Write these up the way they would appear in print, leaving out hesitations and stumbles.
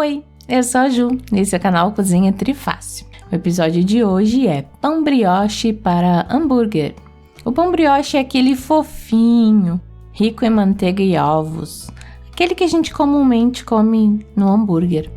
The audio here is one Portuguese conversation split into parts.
Oi, eu sou a Ju, esse é o canal Cozinha Trifácil. O episódio de hoje é pão brioche para hambúrguer. O pão brioche é aquele fofinho, rico em manteiga e ovos, aquele que a gente comumente come no hambúrguer.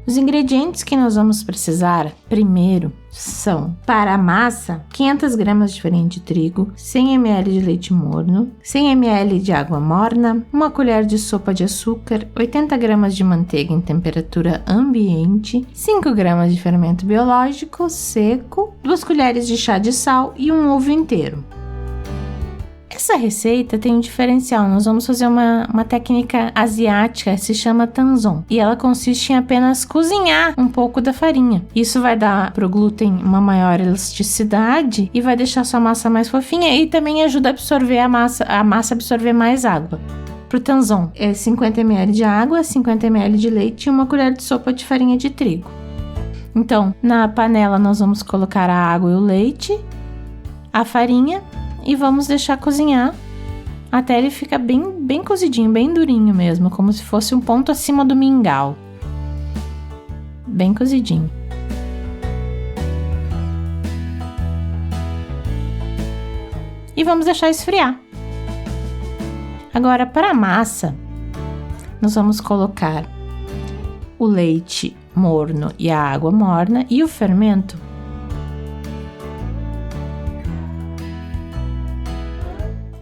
Os ingredientes que nós vamos precisar, primeiro, são para a massa, 500 gramas de farinha de trigo, 100 ml de leite morno, 100 ml de água morna, 1 colher de sopa de açúcar, 80 gramas de manteiga em temperatura ambiente, 5 gramas de fermento biológico seco, 2 colheres de chá de sal e um ovo inteiro. Essa receita tem um diferencial, nós vamos fazer uma técnica asiática, se chama tanzon, e ela consiste em apenas cozinhar um pouco da farinha. Isso vai dar para o glúten uma maior elasticidade e vai deixar sua massa mais fofinha e também ajuda a absorver a massa absorver mais água. Para o tanzon é 50 ml de água, 50 ml de leite e 1 colher de sopa de farinha de trigo. Então, na panela nós vamos colocar a água e o leite, a farinha, e vamos deixar cozinhar até ele ficar bem cozidinho, bem durinho mesmo, como se fosse um ponto acima do mingau. Bem cozidinho. E vamos deixar esfriar. Agora, para a massa, nós vamos colocar o leite morno e a água morna e o fermento.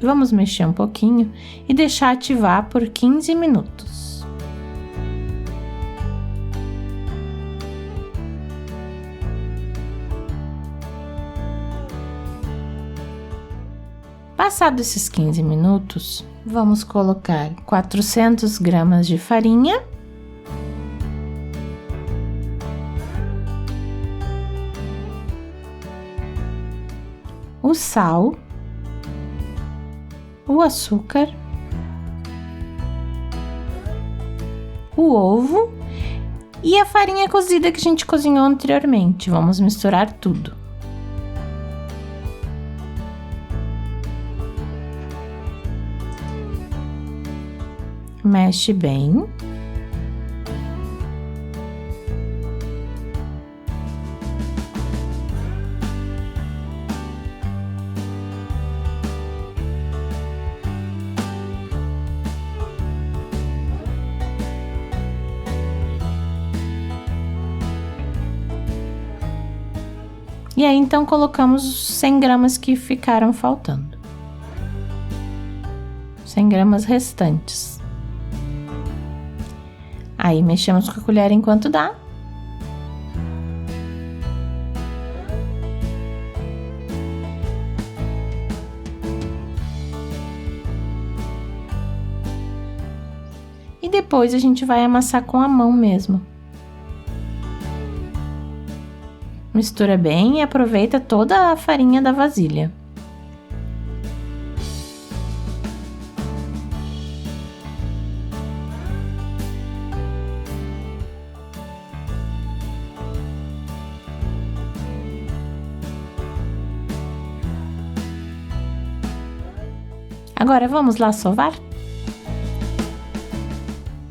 Vamos mexer um pouquinho e deixar ativar por 15 minutos. Passados esses 15 minutos, vamos colocar 400 gramas de farinha, o sal, o açúcar, o ovo e a farinha cozida que a gente cozinhou anteriormente. Vamos misturar tudo. Mexe bem. E aí, então, colocamos os 100 gramas que ficaram faltando. 100 gramas restantes. Aí, mexemos com a colher enquanto dá. E depois a gente vai amassar com a mão mesmo. Mistura bem e aproveita toda a farinha da vasilha. Agora vamos lá sovar?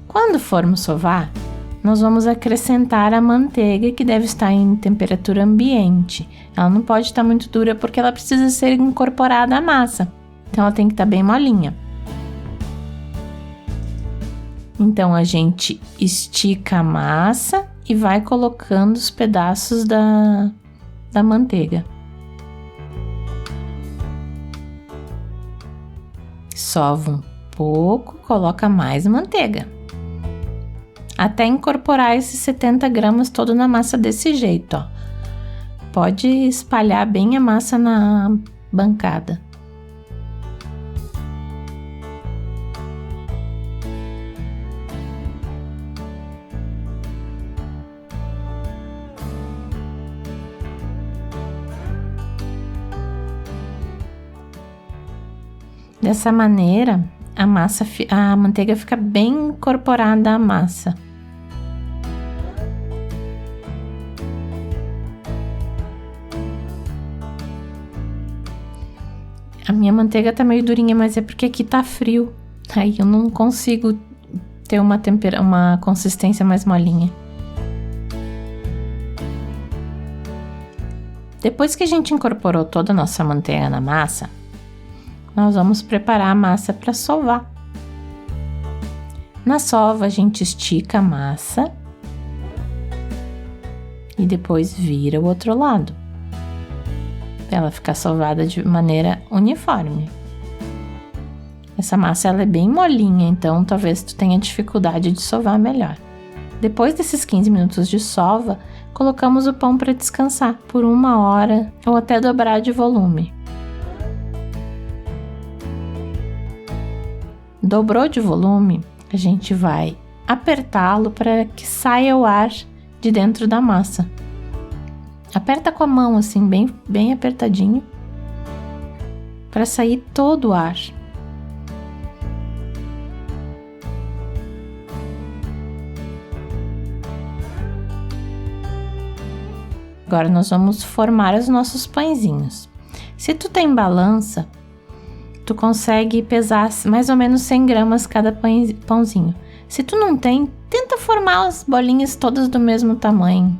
Quando formos sovar, nós vamos acrescentar a manteiga, que deve estar em temperatura ambiente. Ela não pode estar muito dura porque ela precisa ser incorporada à massa. Então ela tem que estar bem molinha. Então a gente estica a massa e vai colocando os pedaços da manteiga. Sova um pouco, coloca mais manteiga. Até incorporar esses 70 gramas todo na massa desse jeito, ó. Pode espalhar bem a massa na bancada. Dessa maneira, a manteiga fica bem incorporada à massa. A minha manteiga tá meio durinha, mas é porque aqui tá frio. Aí eu não consigo ter uma consistência mais molinha. Depois que a gente incorporou toda a nossa manteiga na massa, nós vamos preparar a massa para sovar. Na sova, a gente estica a massa e depois vira o outro lado, para ela ficar sovada de maneira uniforme. Essa massa ela é bem molinha, então talvez tu tenha dificuldade de sovar melhor. Depois desses 15 minutos de sova, colocamos o pão para descansar por 1 hora ou até dobrar de volume. Dobrou de volume, a gente vai apertá-lo para que saia o ar de dentro da massa. Aperta com a mão assim, bem apertadinho, para sair todo o ar. Agora nós vamos formar os nossos pãezinhos. Se tu tem balança, tu consegue pesar mais ou menos 100 gramas cada pãozinho. Se tu não tem, tenta formar as bolinhas todas do mesmo tamanho.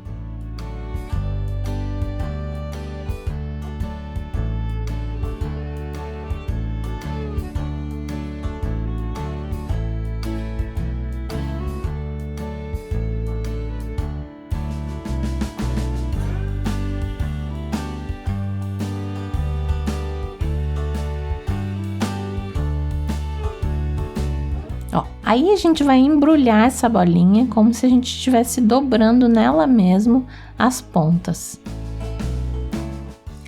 Ó, aí a gente vai embrulhar essa bolinha como se a gente estivesse dobrando nela mesmo as pontas.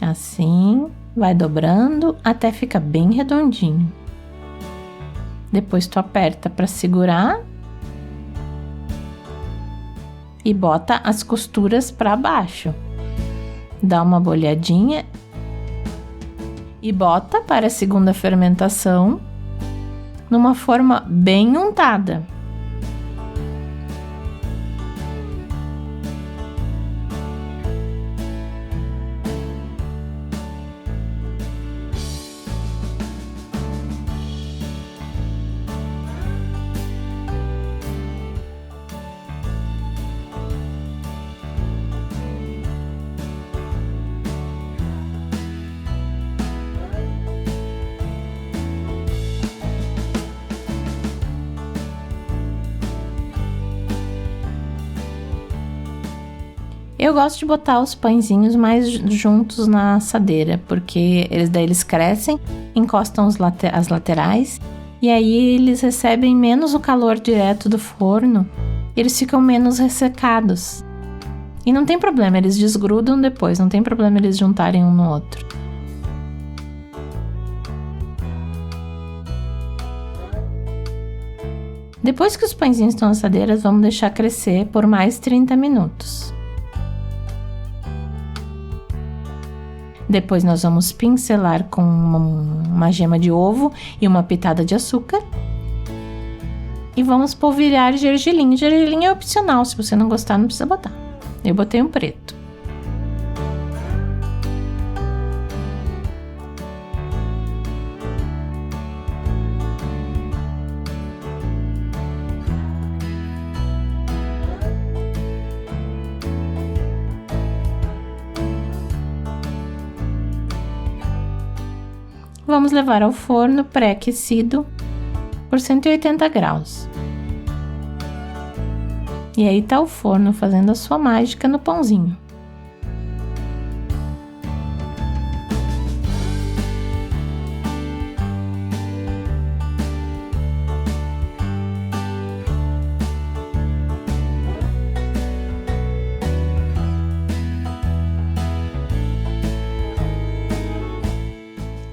Assim, vai dobrando até ficar bem redondinho. Depois tu aperta para segurar e bota as costuras para baixo. Dá uma bolhadinha e bota para a segunda fermentação numa forma bem untada. Eu gosto de botar os pãezinhos mais juntos na assadeira, porque eles crescem, encostam as laterais, e aí eles recebem menos o calor direto do forno, eles ficam menos ressecados. E não tem problema, eles desgrudam depois, não tem problema eles juntarem um no outro. Depois que os pãezinhos estão na assadeira, vamos deixar crescer por mais 30 minutos. Depois nós vamos pincelar com uma gema de ovo e uma pitada de açúcar. E vamos polvilhar gergelim. Gergelim é opcional, se você não gostar não precisa botar. Eu botei um preto. Vamos levar ao forno pré-aquecido por 180 graus. E aí tá o forno fazendo a sua mágica no pãozinho.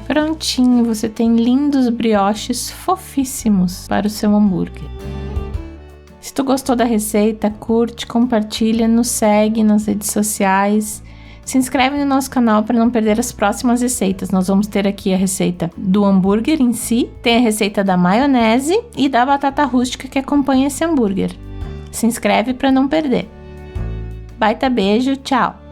Prontinho, você tem lindos brioches fofíssimos para o seu hambúrguer. Se tu gostou da receita, curte, compartilha, nos segue nas redes sociais. Se inscreve no nosso canal para não perder as próximas receitas. Nós vamos ter aqui a receita do hambúrguer em si, tem a receita da maionese e da batata rústica que acompanha esse hambúrguer. Se inscreve para não perder. Baita beijo, tchau!